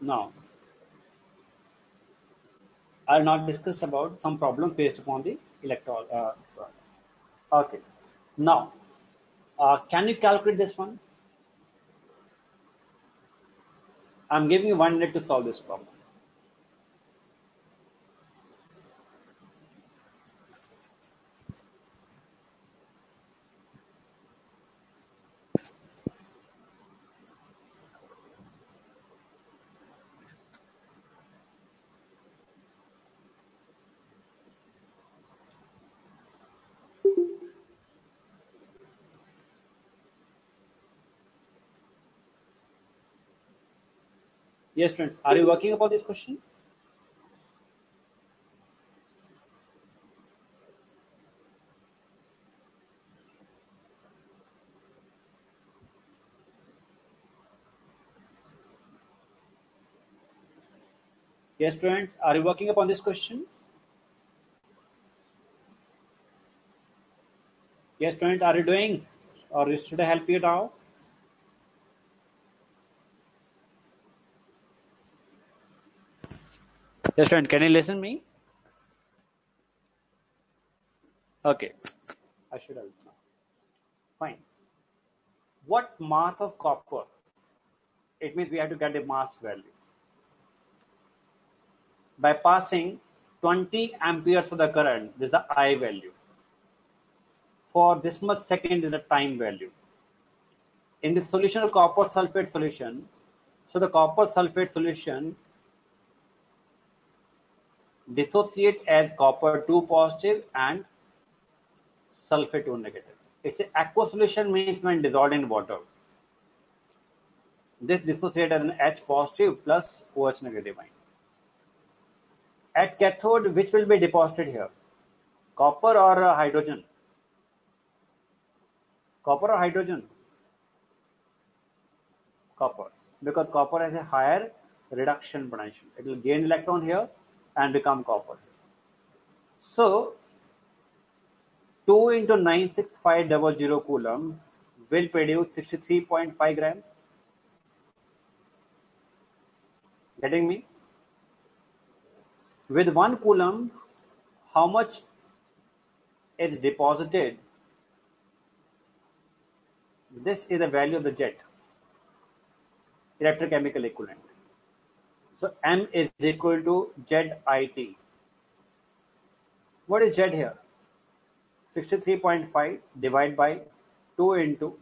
Now, I'll now discuss about some problem based upon the electron. Okay. Now, can you calculate this one? I'm giving you 1 minute to solve this problem. Yes, students, are you working upon this question? Yes, students, are you working upon this question? Yes, students, are you doing? Or should I help you now? Yes, student, can you listen me? Okay, I should help now. Fine. What mass of copper? It means we have to get the mass value. By passing 20 amperes of the current, this is the I value. For this much second is the time value. In the solution of copper sulfate solution, so the copper sulfate solution dissociate as copper 2 positive and sulfate 2 negative. It's an aqueous solution, means when dissolved in water. This dissociate as an H positive plus OH negative ion. At cathode, which will be deposited here? Copper or hydrogen? Copper or hydrogen? Copper, because copper has a higher reduction potential. It will gain electron here and become copper. So 2 into 96500 coulomb will produce 63.5 grams. Getting me? With 1 coulomb, how much is deposited? This is the value of the jet, electrochemical equivalent. So M is equal to ZIT. What is Z here? 63.5 divided by 2 into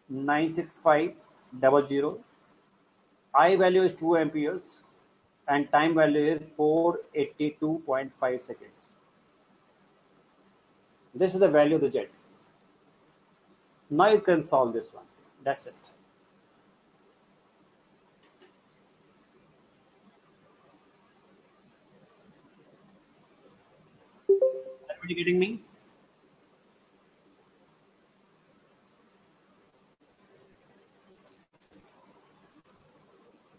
96500. I value is 2 amperes and time value is 482.5 seconds. This is the value of the jet. Now you can solve this one. That's it. Everybody getting me?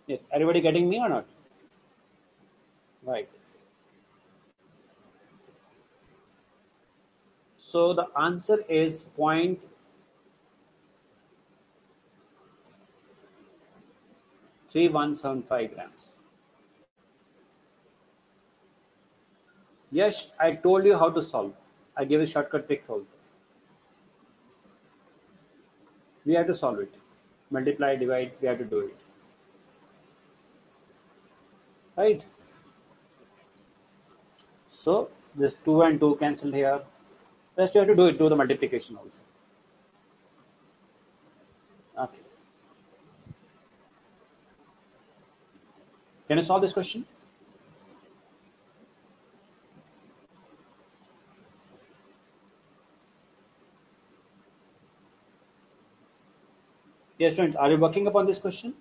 Yes, everybody getting me or not? Right. So the answer is 0.3175 grams. Yes, I told you how to solve. I gave you shortcut tricks also. We have to solve it. Multiply, divide, we have to do it. Right? So this 2 and 2 cancel here. First you have to do the multiplication also. Okay. Can you solve this question? Yes, students, are you working upon this question?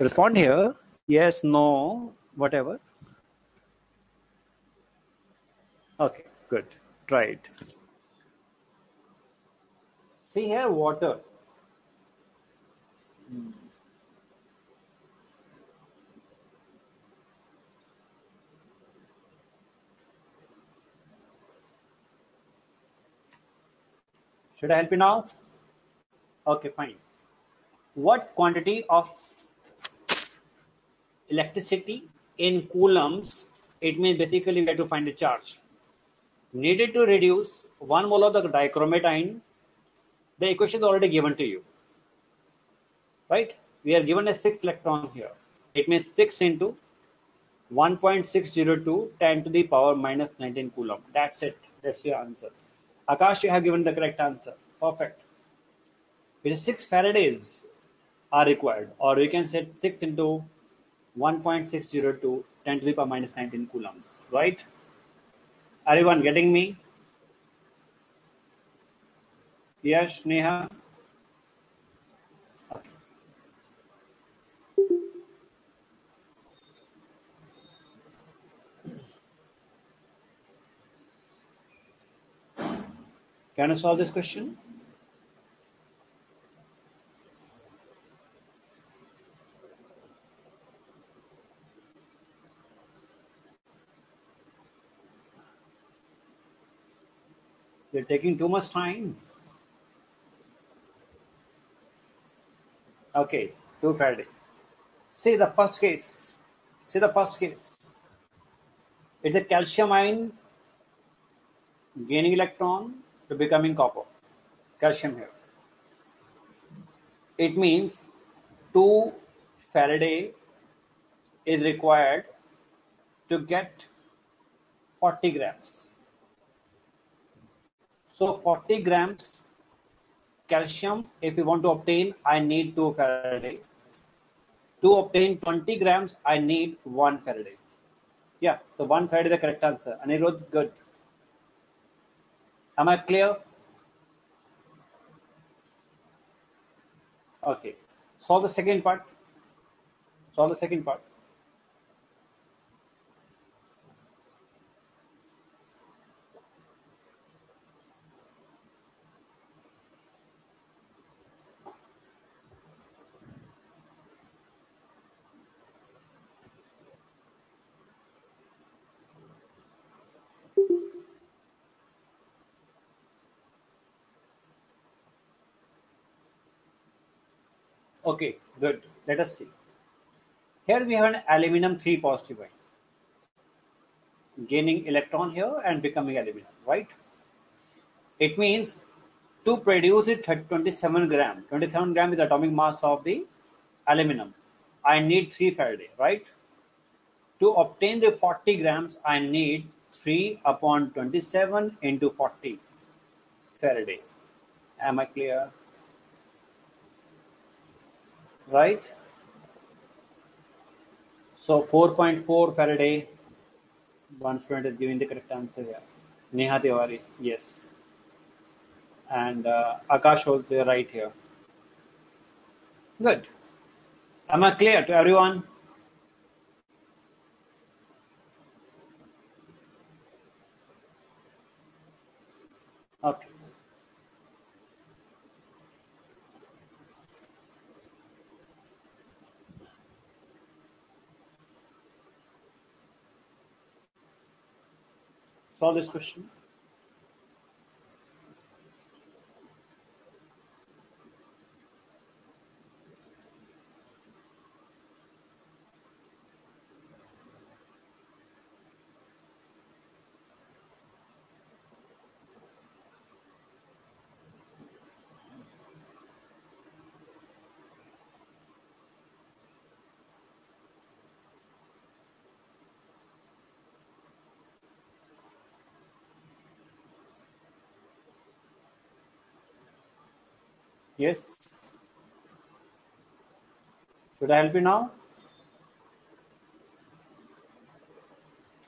Respond here. Yes, no, whatever. Okay, good. Try it. See here, water. Should I help you now? Okay, fine. What quantity of electricity in coulombs, it means basically we have to find the charge, needed to reduce 1 mole of the dichromatin. The equation is already given to you, right? We are given a 6 electron here. It means 6 into 1.602 10 to the power minus 19 coulomb. That's it. That's your answer. Akash, you have given the correct answer. Perfect. Which is 6 Faradays are required, or we can say 6 into 1.602 10 to the power minus 19 coulombs, right? Everyone getting me? Yes, Neha? Okay. Can you solve this question? You're taking too much time. Okay, 2 Faraday. See the first case. See the first case. It's a calcium ion gaining electron to becoming copper. Calcium here. It means 2 Faraday is required to get 40 grams. So 40 grams calcium, if you want to obtain, I need 2 Faraday. To obtain 20 grams, I need 1 Faraday. Yeah, so 1 Faraday is the correct answer. Anirudh, good. Am I clear? Okay. Solve the second part. Solve the second part. Okay, good. Let us see. Here we have an aluminum 3 positive ion gaining electron here and becoming aluminum, right? It means to produce it 27 gram. 27 gram is the atomic mass of the aluminum. I need 3 Faraday, right? To obtain the 40 grams, I need 3 upon 27 into 40 Faraday. Am I clear? Right? So 4.4 Faraday. One student is giving the correct answer here. Neha Tiwari, yes. And Akash also right here. Good. Am I clear to everyone? Okay. Solve this question. Yes. Should I help you now?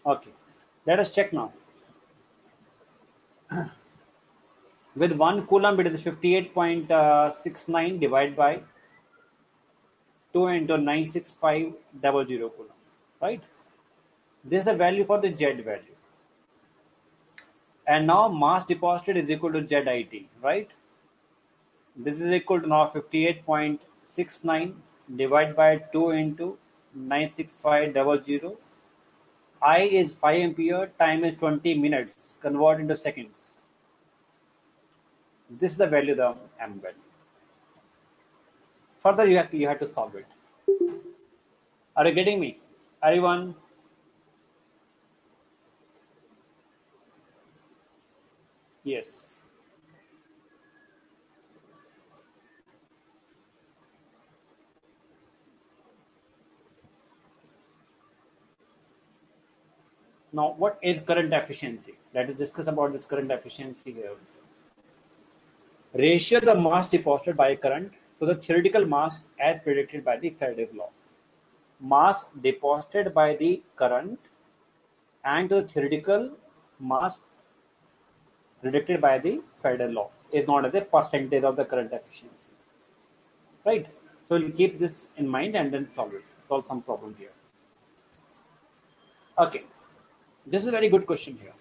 Okay. Let us check now. With 1 coulomb, it is 58.69 divided by 2 into 96500 coulomb. Right? This is the value for the Z value. And now mass deposited is equal to ZIT. Right? This is equal to now 58.69 divided by 2 into 96500. I is 5 ampere, time is 20 minutes, convert into seconds. This is the value, the M value. Further, you have to solve it. Are you getting me? Everyone? Yes. Now, what is current efficiency? Let us discuss about this current efficiency here. Ratio the mass deposited by current to the theoretical mass as predicted by the Faraday's law. Mass deposited by the current and the theoretical mass predicted by the Faraday's law is known as a percentage of the current efficiency. Right? So we'll keep this in mind and then solve it. Solve some problem here. Okay. This is a very good question here.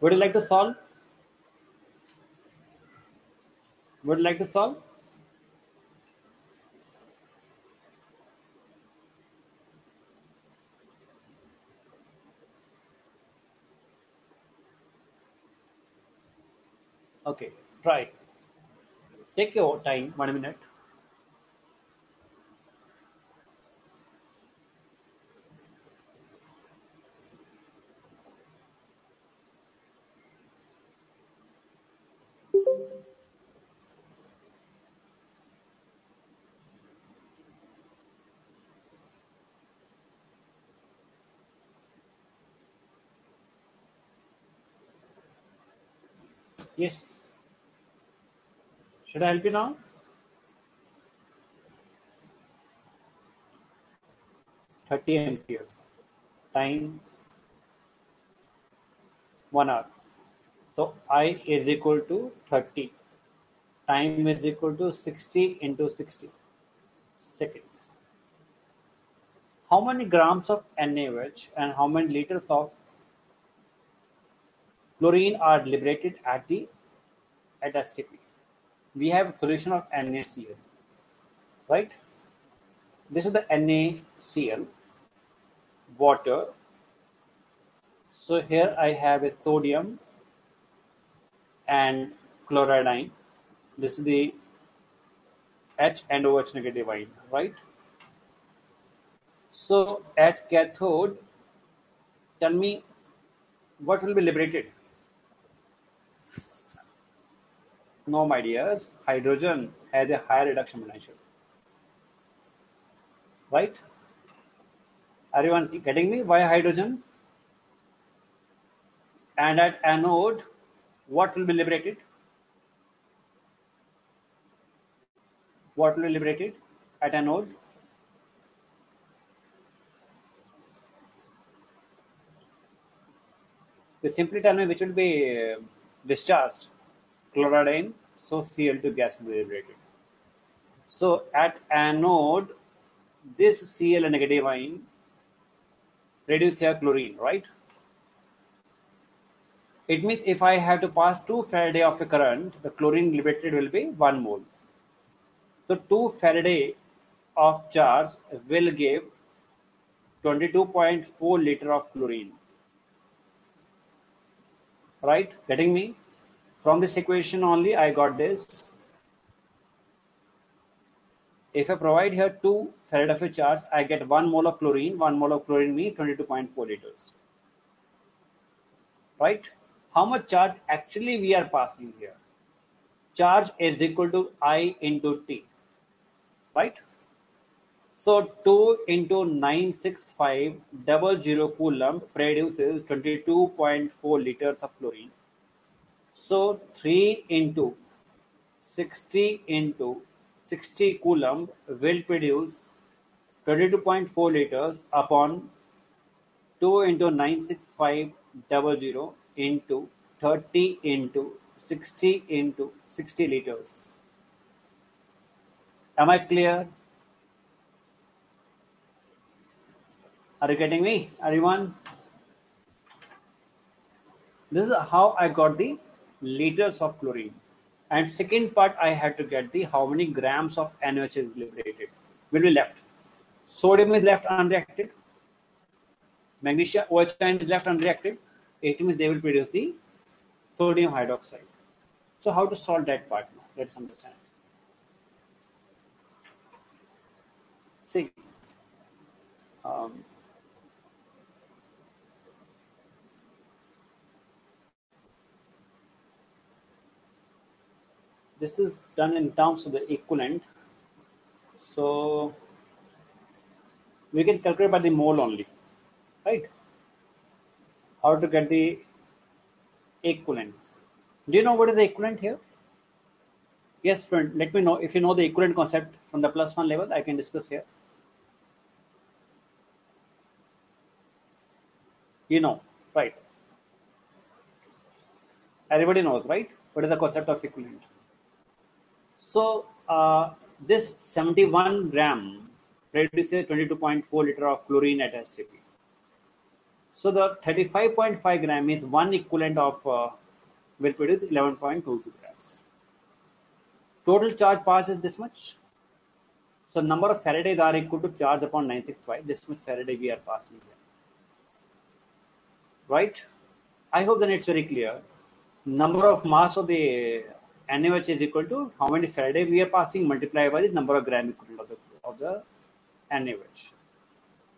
Would you like to solve? Would you like to solve? Okay, try. Take your time, 1 minute. Yes. Should I help you now? $30 time 1 hour. So I is equal to 30. Time is equal to 60 into 60 seconds. How many grams of NaOH and how many liters of chlorine are liberated at STP? We have a solution of NaCl, right? This is the NaCl, water. So here I have a sodium and chlorine. This is the H and OH negative ion, right? So at cathode, tell me what will be liberated? No, my dears, hydrogen has a higher reduction potential, right? Everyone getting me? Why hydrogen? And at anode, what will be liberated? What will be liberated at anode? You simply tell me which will be discharged. Chlorine, so Cl2 gas will be liberated. So at anode, this Cl negative ion reduce here chlorine, right? It means if I have to pass 2 Faraday of a current, the chlorine liberated will be 1 mole. So 2 Faraday of charge will give 22.4 liter of chlorine. Right? Getting me? From this equation only I got this. If I provide here 2 Faraday of a charge, I get 1 mole of chlorine. 1 mole of chlorine means 22.4 liters. Right? How much charge actually we are passing here? Charge is equal to I into T. Right? So 2 into 96500 coulomb produces 22.4 liters of chlorine. So 3 into 60 into 60 coulomb will produce 22.4 liters upon 2 into 96500 into 30 into 60 into 60 liters. Am I clear? Are you getting me? Everyone? This is how I got the liters of chlorine. And second part, I had to get the how many grams of NaOH is liberated. Will be left. Sodium is left unreacted. Magnesia OH is left unreacted. It means they will produce the sodium hydroxide. So how to solve that part now? Let's understand. See, um, this is done in terms of the equivalent. So we can calculate by the mole only, right? How to get the equivalents? Do you know what is the equivalent here? Yes, friend. Let me know if you know the equivalent concept from the +1 level. I can discuss here. You know, right? Everybody knows, right? What is the concept of equivalent? So this 71 gram produces 22.4 liter of chlorine at STP. So the 35.5 gram is one equivalent of will produce 11.22 grams. Total charge pass is this much. So number of Faradays are equal to charge upon 965. This much Faraday we are passing here, right? I hope then it's very clear. Number of mass of the NaOH is equal to how many Faraday we are passing multiplied by the number of gram equivalent of the NaOH.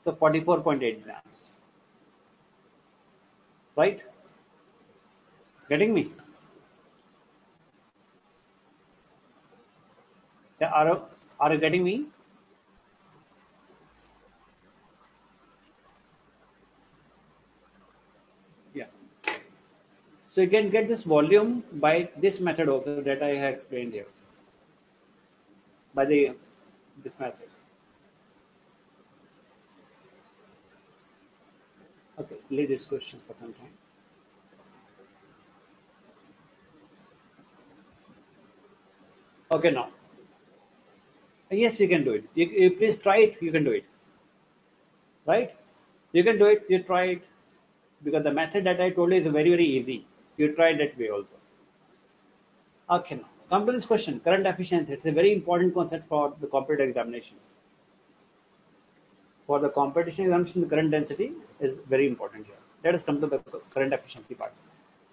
So 44.8 grams, right? Getting me? Yeah, are you getting me? Yeah. So you can get this volume by this method also that I have explained here. By this method. Okay, leave this question for some time. Okay, now. Yes, you can do it. You please try it. You can do it. Right? You can do it. You try it. Because the method that I told you is very, very easy. You try that way also. Okay, now. Come to this question. Current efficiency. It's a very important concept for the competitive examination. For the competition examination, the current density is very important here. Let us come to the current efficiency part.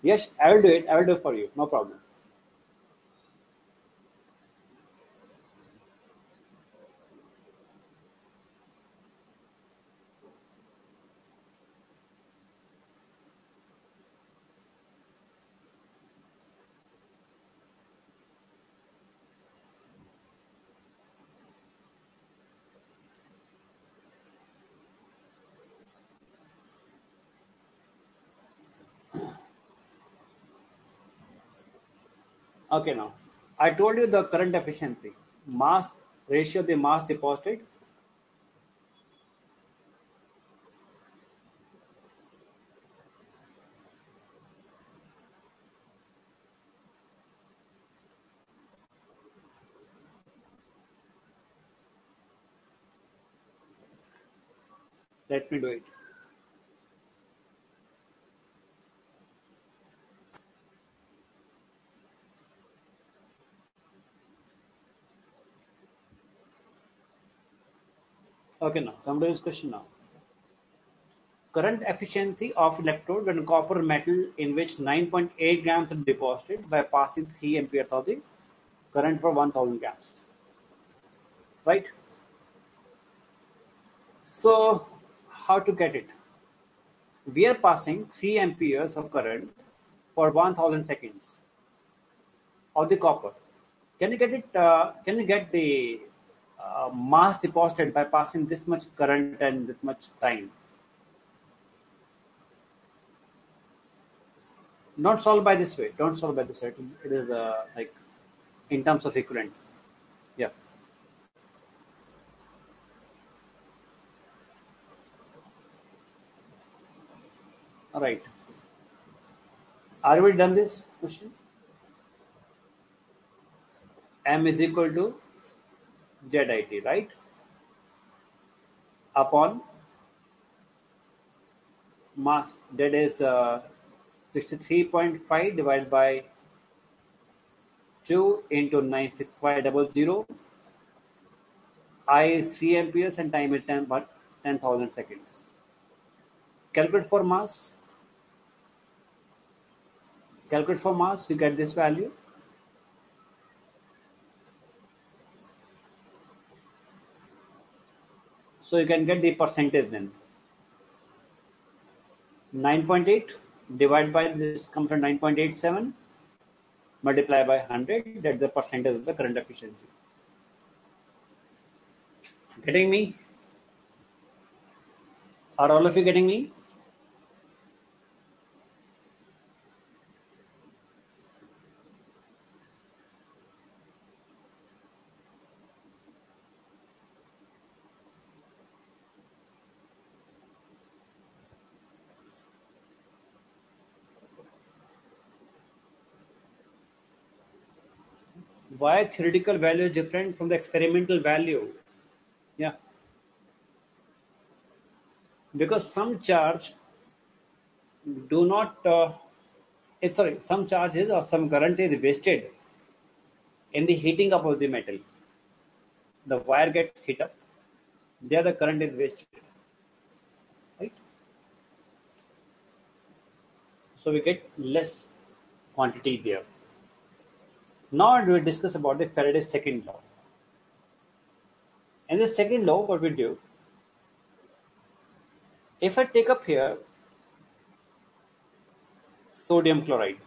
Yes, I will do it. I will do it for you. No problem. Okay, now. I told you the current efficiency. Mass ratio of the mass deposited. Let me do it. Okay, now. Come to this question now. Current efficiency of electrode when copper metal in which 9.8 grams are deposited by passing 3 amperes of the current for 1000 grams. Right? So, how to get it? We are passing 3 amperes of current for 1000 seconds of the copper. Can you get it? Can you get the mass deposited by passing this much current and this much time? Not solved by this way. Don't solve by this way. It is like in terms of equivalent. Yeah. All right. Are we done this question? M is equal to ZIT, right? Upon mass, that is 63.5 divided by 2 into 96500. I is 3 amperes and time is 10,000 seconds. Calculate for mass. Calculate for mass, you get this value. So you can get the percentage then. 9.8 divided by this comes to 9.87 multiply by 100, that's the percentage of the current efficiency. Getting me? Are all of you getting me? Why theoretical value is different from the experimental value? Yeah. Because some charge do not, some charges or some current is wasted in the heating up of the metal. The wire gets heat up, there the current is wasted, right? So we get less quantity there. Now we will discuss about the Faraday's second law. In the second law, what we do, if I take up here sodium chloride,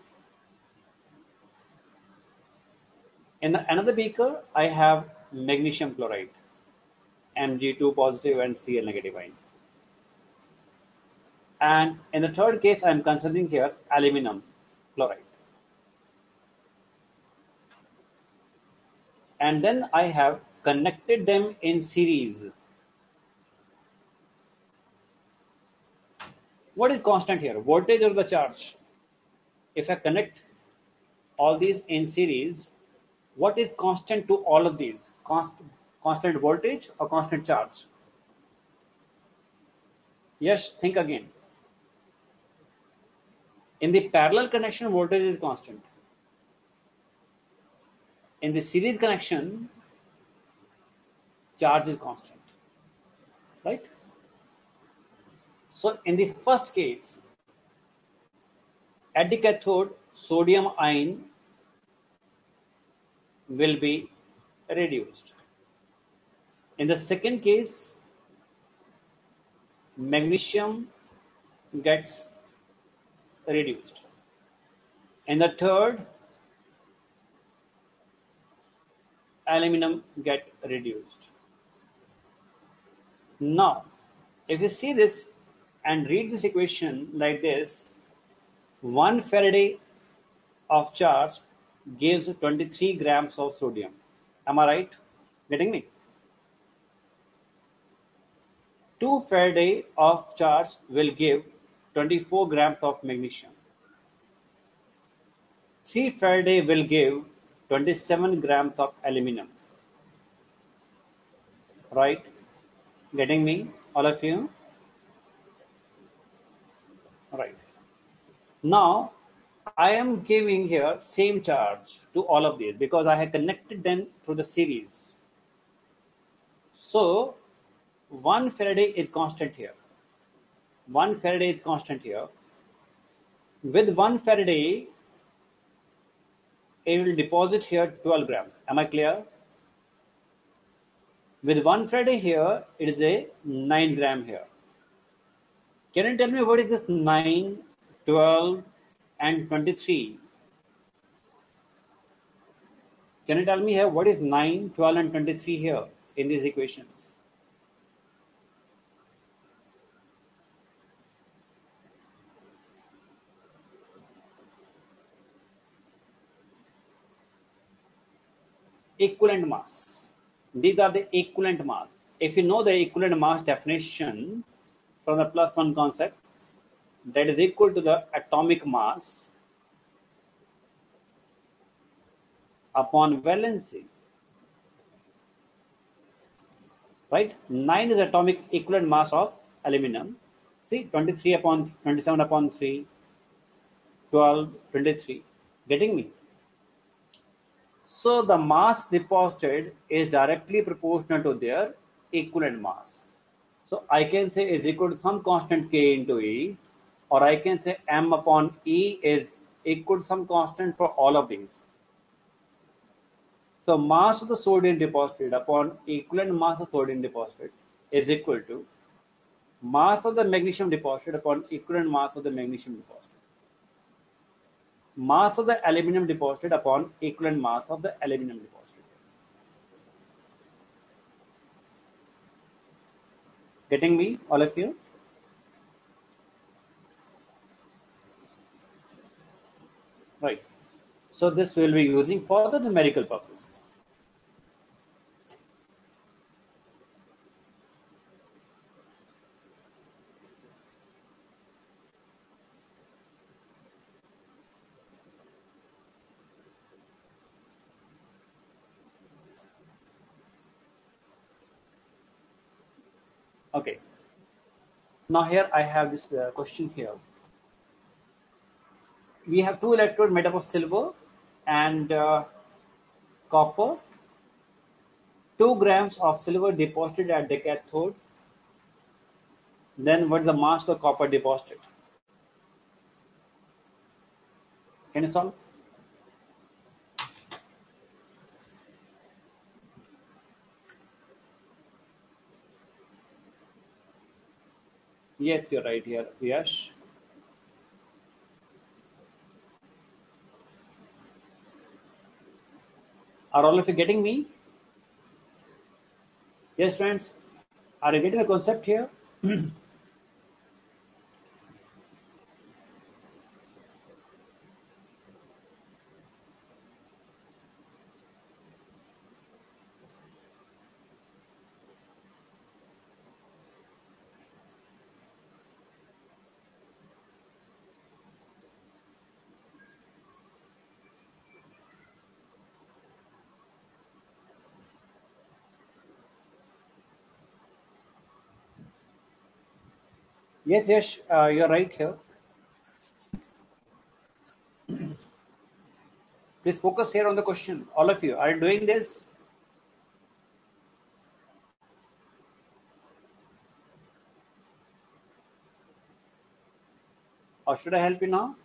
in another beaker I have magnesium chloride, Mg2 positive and Cl negative ion. And in the third case, I am considering here aluminum chloride. And then I have connected them in series. What is constant here? Voltage or the charge? If I connect all these in series, what is constant to all of these? Constant voltage or constant charge? Yes, think again. In the parallel connection, voltage is constant. In the series connection, charge is constant, right? So in the first case, at the cathode, sodium ion will be reduced. In the second case, magnesium gets reduced. In the third, aluminum get reduced. Now, if you see this and read this equation like this, 1 Faraday of charge gives 23 grams of sodium. Am I right? Getting me? 2 Faraday of charge will give 24 grams of magnesium. 3 Faraday will give 27 grams of aluminum. Right? Getting me, all of you? Right. Now, I am giving here same charge to all of these because I have connected them through the series. So, 1 Faraday is constant here. 1 Faraday is constant here. With 1 Faraday, it will deposit here 12 grams. Am I clear? With 1 Faraday here, it is a 9 gram here. Can you tell me what is this 9, 12 and 23? Can you tell me here what is 9, 12 and 23 here in these equations? Equivalent mass. These are the equivalent mass. If you know the equivalent mass definition from the +1 concept, that is equal to the atomic mass upon valency. Right? 9 is atomic equivalent mass of aluminum. See, 23 upon 27 upon 3, 12, 23. Getting me? So the mass deposited is directly proportional to their equivalent mass. So I can say is equal to some constant K into E, or I can say M upon E is equal to some constant for all of these. So mass of the sodium deposited upon equivalent mass of sodium deposited is equal to mass of the magnesium deposited upon equivalent mass of the magnesium deposited. Mass of the aluminum deposited upon equivalent mass of the aluminum deposited. Getting me, all of you? Right. So this we'll be using for the numerical purpose. Okay. Now here I have this question here. We have two electrodes made up of silver and copper. 2 grams of silver deposited at the cathode. Then what is the mass of the copper deposited? Can you solve? Yes, you're right here, Yash. Are all of you getting me? Yes, friends. Are you getting the concept here? Yes, yes, you're right here. Please focus here on the question. All of you, are you doing this? Or should I help you now?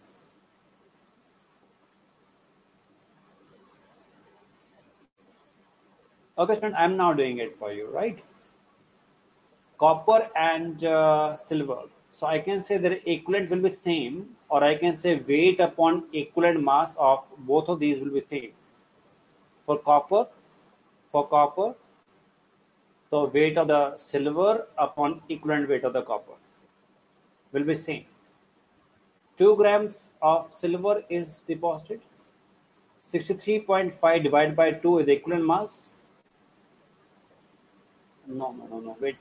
Okay, friend, I'm now doing it for you, right? Copper and silver. So I can say their equivalent will be same, or I can say weight upon equivalent mass of both of these will be same. For copper, so weight of the silver upon equivalent weight of the copper will be same. 2 grams of silver is deposited. 63.5 divided by 2 is the equivalent mass. No. Wait.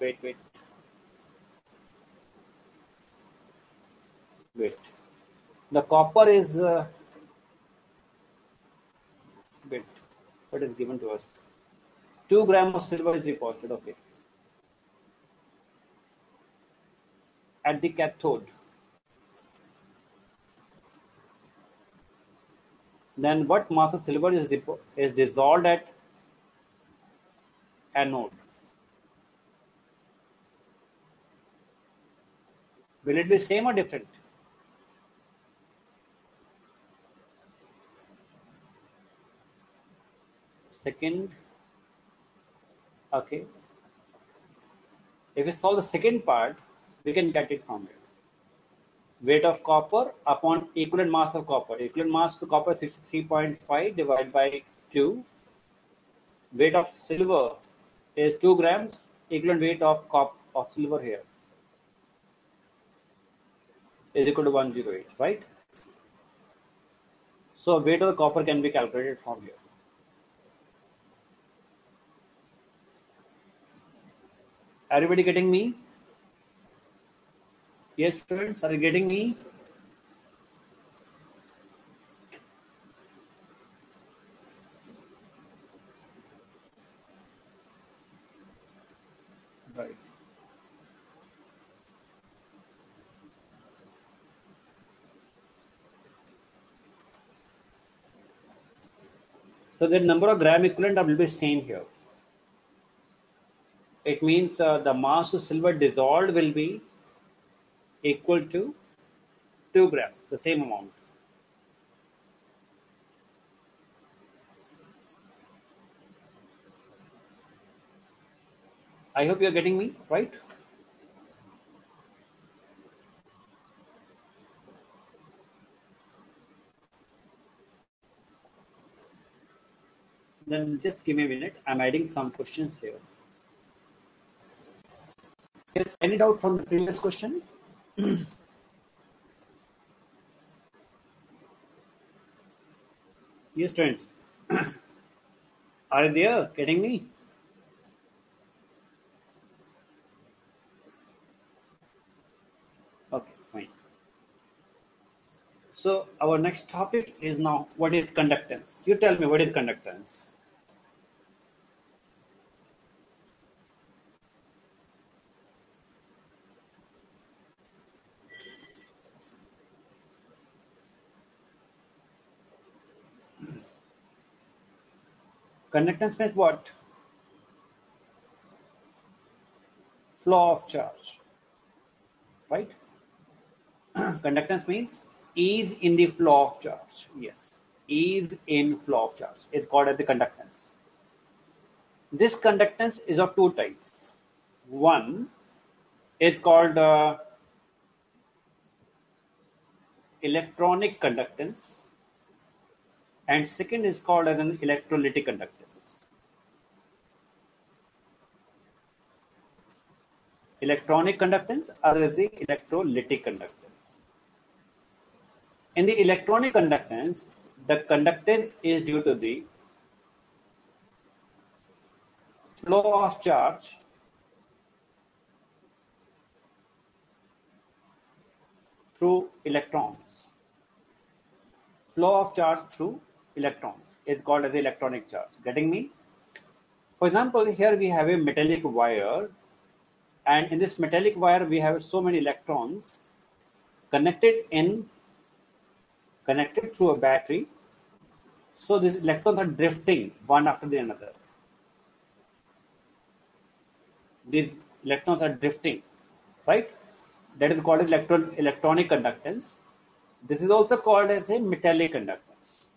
The copper is wait. What is given to us? 2 grams of silver is deposited. Okay. At the cathode. Then what mass of silver is dissolved at anode? Will it be same or different? Second. Okay. If we solve the second part, we can get it from here. Weight of copper upon equivalent mass of copper. Equivalent mass of copper is 63.5 divided by 2. Weight of silver is 2 grams. Equivalent weight of silver here is equal to 108, right? So weight of the copper can be calculated from here. Everybody getting me? Yes, students, are you getting me? Right. So the number of gram equivalent will be same here. It means the mass of silver dissolved will be equal to 2 grams, the same amount. I hope you're getting me, right? Then just give me a minute. I'm adding some questions here. Any doubt from the previous question? Yes, students. Are you there? Getting me? Okay, fine. So our next topic is now what is conductance? You tell me what is conductance? Conductance means what? Flow of charge, right? Conductance means ease in the flow of charge. Yes, ease in flow of charge is called as the conductance. This conductance is of two types. One is called electronic conductance, and second is called as an electrolytic conductance. Electronic conductance or the electrolytic conductance. In the electronic conductance, the conductance is due to the flow of charge through electrons. Flow of charge through electrons is called as the electronic charge. Getting me? For example, here we have a metallic wire, and in this metallic wire we have so many electrons connected through a battery. So these electrons are drifting one after the another. These electrons are drifting, right? That is called as electronic conductance. This is also called as a metallic conductance.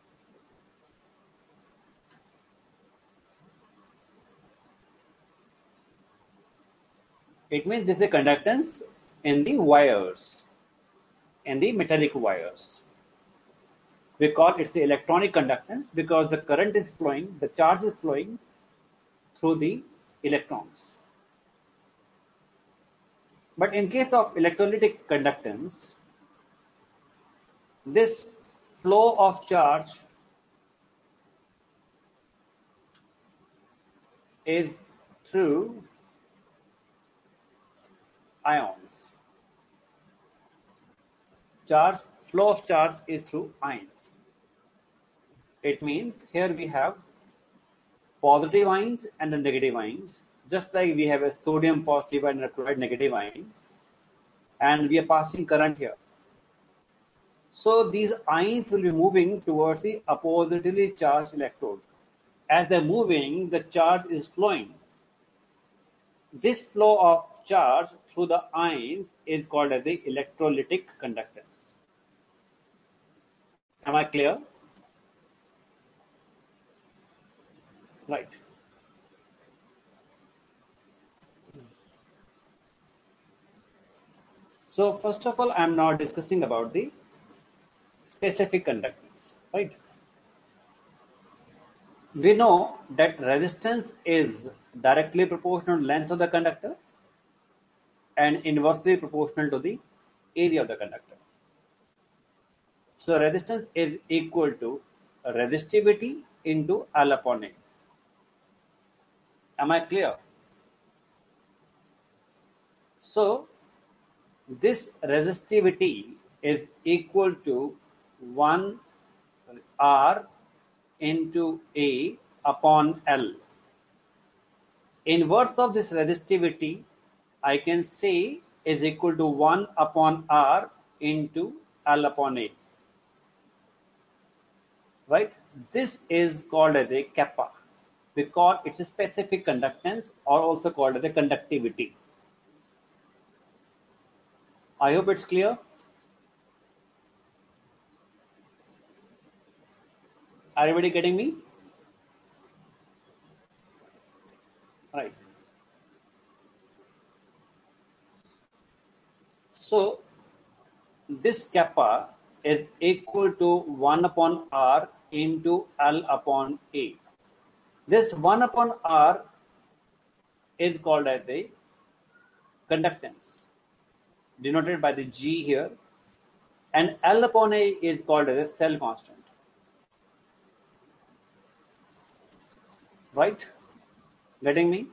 It means this is a conductance in the wires, in the metallic wires. We call it the electronic conductance because the current is flowing, the charge is flowing through the electrons. But in case of electrolytic conductance, this flow of charge is through ions. Flow of charge is through ions. It means here we have positive ions and the negative ions, just like we have a sodium positive and a chloride negative ion, and we are passing current here. So these ions will be moving towards the oppositely charged electrode. As they're moving, the charge is flowing. This flow of charge through the ions is called as the electrolytic conductance. Am I clear? Right. So first of all, I'm now discussing about the specific conductance, right? We know that resistance is directly proportional to length of the conductor and inversely proportional to the area of the conductor. So resistance is equal to resistivity into L upon A. Am I clear? So this resistivity is equal to 1 R into A upon L. Inverse of this resistivity, I can say, is equal to 1 upon R into L upon A. Right? This is called as a kappa because it's a specific conductance, or also called as a conductivity. I hope it's clear. Are everybody getting me? Right. So this kappa is equal to 1 upon R into L upon A. This 1 upon R is called as the conductance, denoted by the G here, and L upon A is called as a cell constant. Right? Getting me?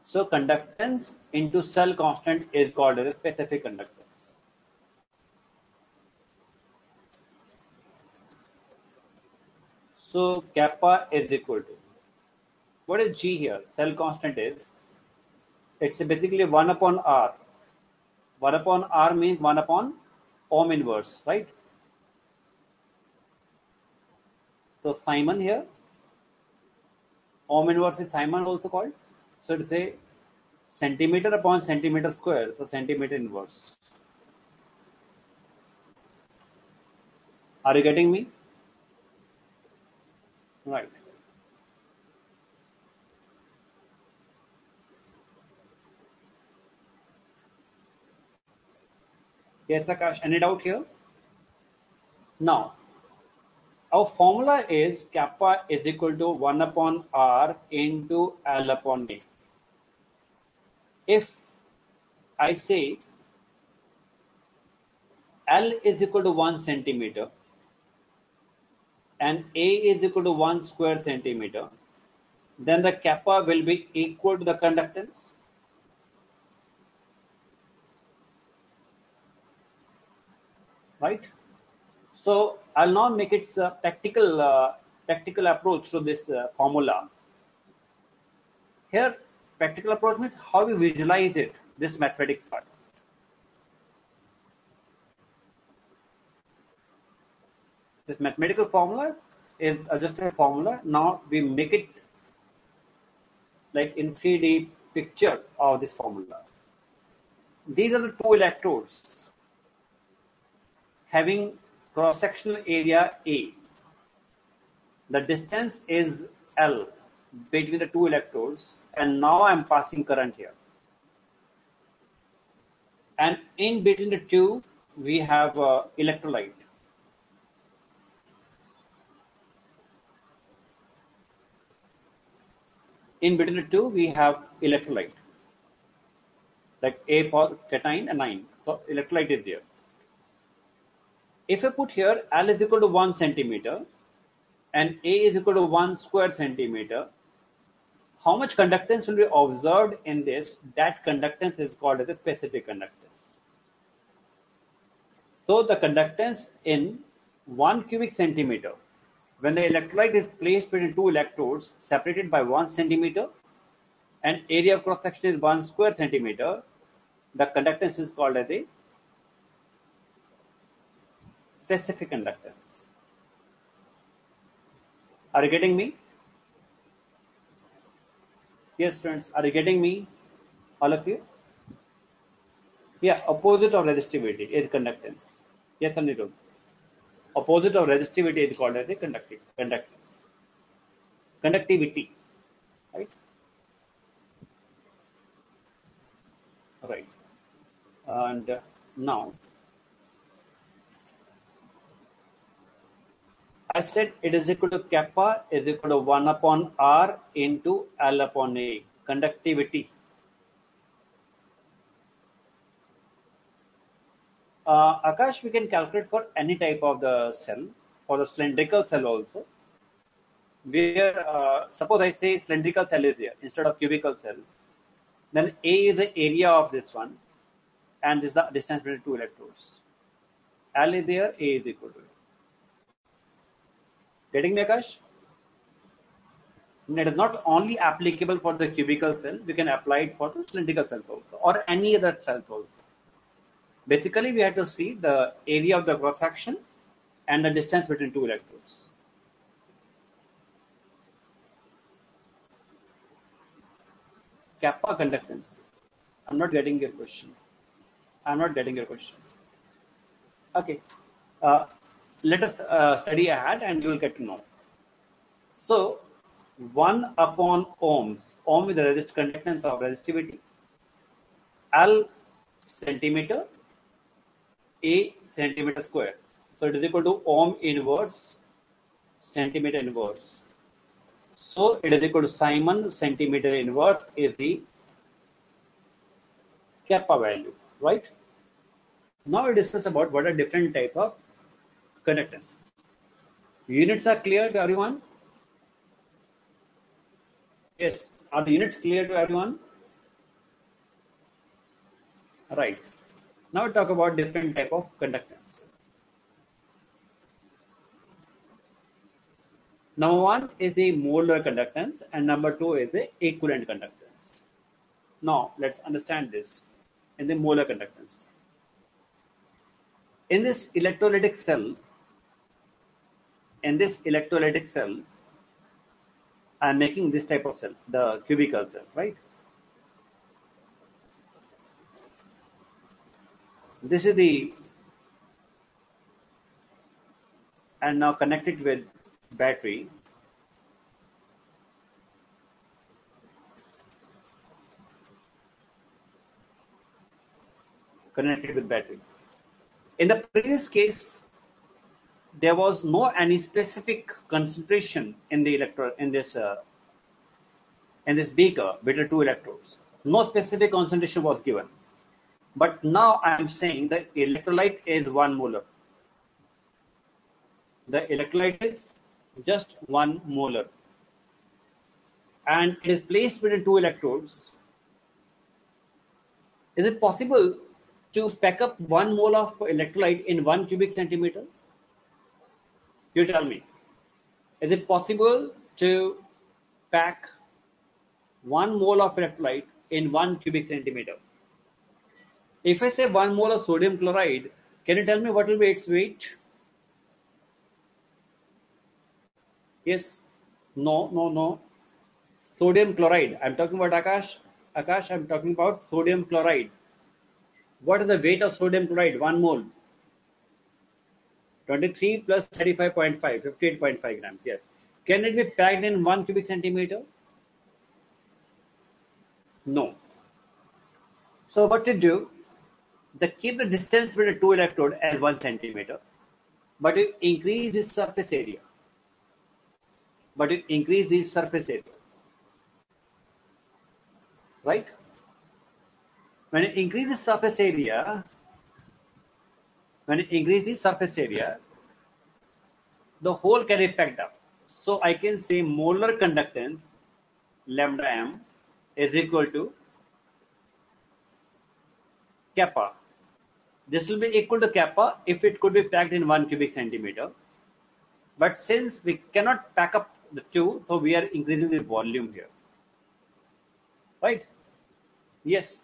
So conductance into cell constant is called as a specific conductance. So kappa is equal to, what is G here? Cell constant is, it's basically 1 upon R. 1 upon R means 1 upon ohm inverse, right? So Simon here, ohm inverse is Simon also called. So it's a centimeter upon centimeter square, so centimeter inverse. Are you getting me? Right. Yes, Akash, any doubt here? Now, our formula is kappa is equal to 1 upon R into L upon A. If I say L is equal to 1 centimeter and A is equal to 1 square centimeter, then the kappa will be equal to the conductance. Right? So I'll now make its practical approach to this formula. Here, practical approach means how we visualize it, this mathematics part. This mathematical formula is just a formula. Now we make it like in 3D picture of this formula. These are the two electrodes having cross-sectional area A. The distance is L between the two electrodes, and now I'm passing current here. And in between the two, we have electrolyte. In between the two, we have electrolyte, like A cation and anion. So electrolyte is there. If I put here L is equal to 1 centimeter and A is equal to 1 square centimeter, how much conductance will be observed in this? That conductance is called as a specific conductance. So the conductance in 1 cubic centimeter, when the electrolyte is placed between two electrodes separated by 1 centimeter and area of cross section is 1 square centimeter, the conductance is called as a specific conductance. Are you getting me? Yes, friends, are you getting me? All of you? Yeah, opposite of resistivity is conductance. Yes, Anirudh. Opposite of resistivity is called as a conductance. Conductivity, right? Right. And now, I said it is equal to kappa is equal to 1 upon R into L upon A. Conductivity. Akash, we can calculate for any type of the cell, for the cylindrical cell also. Where, suppose I say cylindrical cell is there instead of cubical cell, then A is the area of this one, and this is the distance between two electrodes. L is there, A is equal to it. Getting me, Akash? It is not only applicable for the cubical cell, we can apply it for the cylindrical cells also, or any other cells also. Basically, we have to see the area of the cross section and the distance between two electrodes. Kappa conductance. I'm not getting your question. Okay. Let us study ahead and you will get to know. So, 1 upon ohms. Ohm is the conductance of resistivity. L centimeter, A centimeter square. So it is equal to ohm inverse centimeter inverse. So it is equal to Simon centimeter inverse is the kappa value, right? Now we discuss about what are different types of conductance. Units are clear to everyone? Yes. Are the units clear to everyone? Right. Now we talk about different type of conductance. Number one is the molar conductance and number two is the equivalent conductance. Now let's understand this in the molar conductance. In this electrolytic cell, I'm making this type of cell, the cubical cell, right? This is the, and now connect it with battery. Connected with battery. In the previous case, there was no any specific concentration in the in this beaker between two electrodes. No specific concentration was given. But now I am saying the electrolyte is 1 molar. The electrolyte is just 1 molar. And it is placed between two electrodes. Is it possible to pack up 1 mole of electrolyte in 1 cubic centimeter? You tell me. Is it possible to pack 1 mole of electrolyte in 1 cubic centimeter? If I say 1 mole of sodium chloride, can you tell me what will be its weight? Yes. No. Sodium chloride. I'm talking about Akash. Akash, I'm talking about sodium chloride. What is the weight of sodium chloride? 1 mole. 23 plus 35.5, 58.5 grams. Yes. Can it be packed in 1 cubic centimeter? No. So what to do? Keep the distance between the two electrodes as 1 centimeter, but you increase the surface area. Right? When you increase the surface area, the whole can be packed up. So I can say molar conductance lambda m is equal to kappa. This will be equal to kappa if it could be packed in 1 cubic centimeter. But since we cannot pack up the two, so we are increasing the volume here. Right? Yes.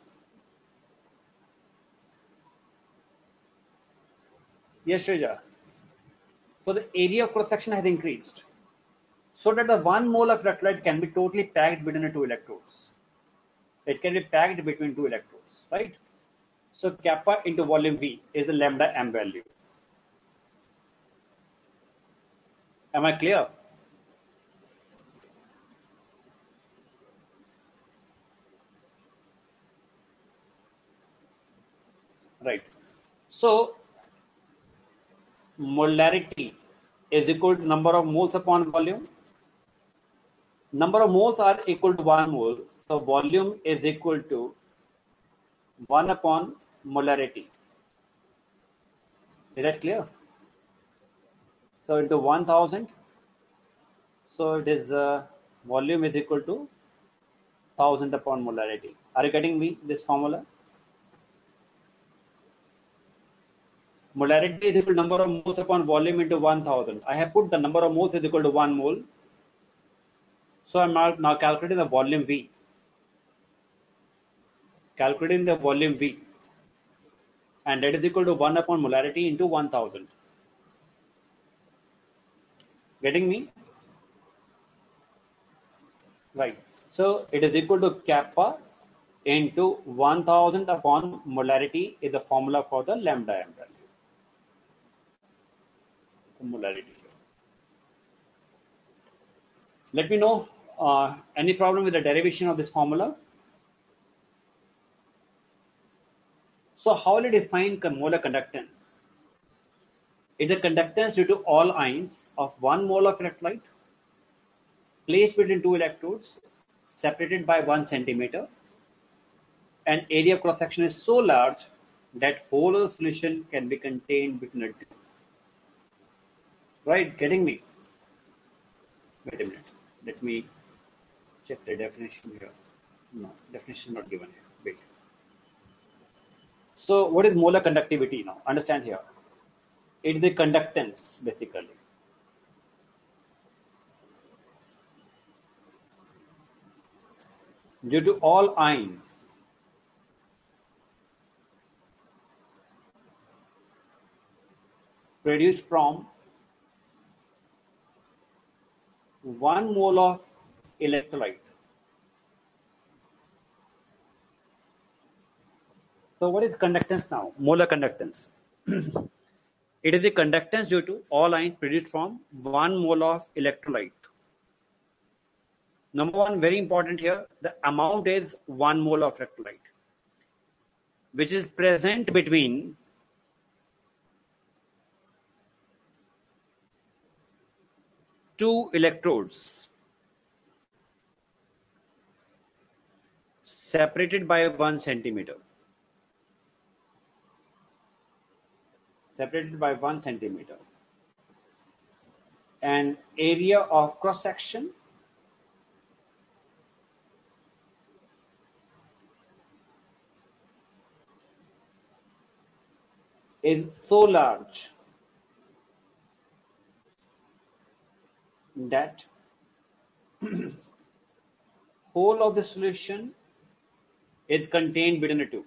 Yes, Shreja. So the area of cross section has increased, so that the 1 mole of electrolyte can be totally packed between the two electrodes. It can be packed between two electrodes, right? So kappa into volume V is the lambda m value. Am I clear? Right. So molarity is equal to number of moles upon volume. Number of moles are equal to 1 mole. So volume is equal to 1 upon molarity. Is that clear? So into 1000. So it is volume is equal to 1000 upon molarity. Are you getting me this formula? Molarity is equal to number of moles upon volume into 1000. I have put the number of moles is equal to 1 mole. So I'm now calculating the volume V. Calculating the volume V. And that is equal to 1 upon molarity into 1000. Getting me? Right. So it is equal to kappa into 1000 upon molarity is the formula for the lambda m value. Molarity. Let me know any problem with the derivation of this formula. So how will you define molar conductance? It's a conductance due to all ions of 1 mole of electrolyte placed between two electrodes separated by 1 centimeter, and area of cross section is so large that whole of the solution can be contained between the two. Right? Getting me? Wait a minute. Let me check the definition here. No, definition not given here. Wait. So what is molar conductivity now? Understand here. It is the conductance basically. Due to all ions produced from 1 mole of electrolyte. So what is conductance now? Molar conductance. It is a conductance due to all ions produced from 1 mole of electrolyte. Number one, very important here, the amount is 1 mole of electrolyte, which is present between two electrodes separated by 1 centimeter. Separated by 1 centimeter. And area of cross section is so large that whole of the solution is contained between the two.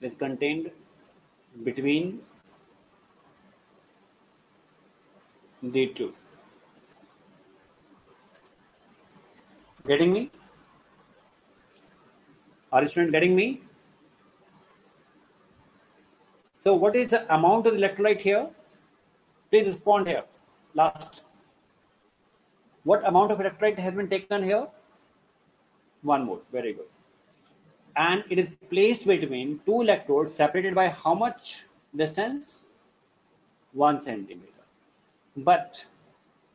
Is contained between the two. Getting me? Are you students getting me? So what is the amount of electrolyte here? Please respond here. Last. What amount of electrolyte has been taken here? 1 mole. Very good. And it is placed between two electrodes separated by how much distance? 1 centimeter. But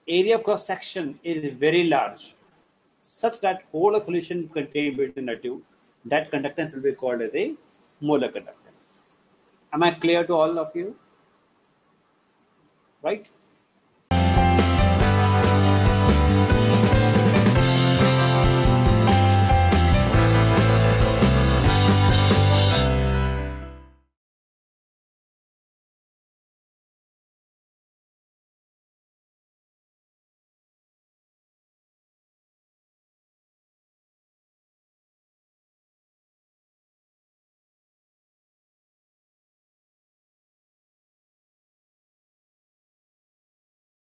area of cross section is very large, such that whole of solution contained between the two. That conductance will be called as a molar conductance. Am I clear to all of you? Right?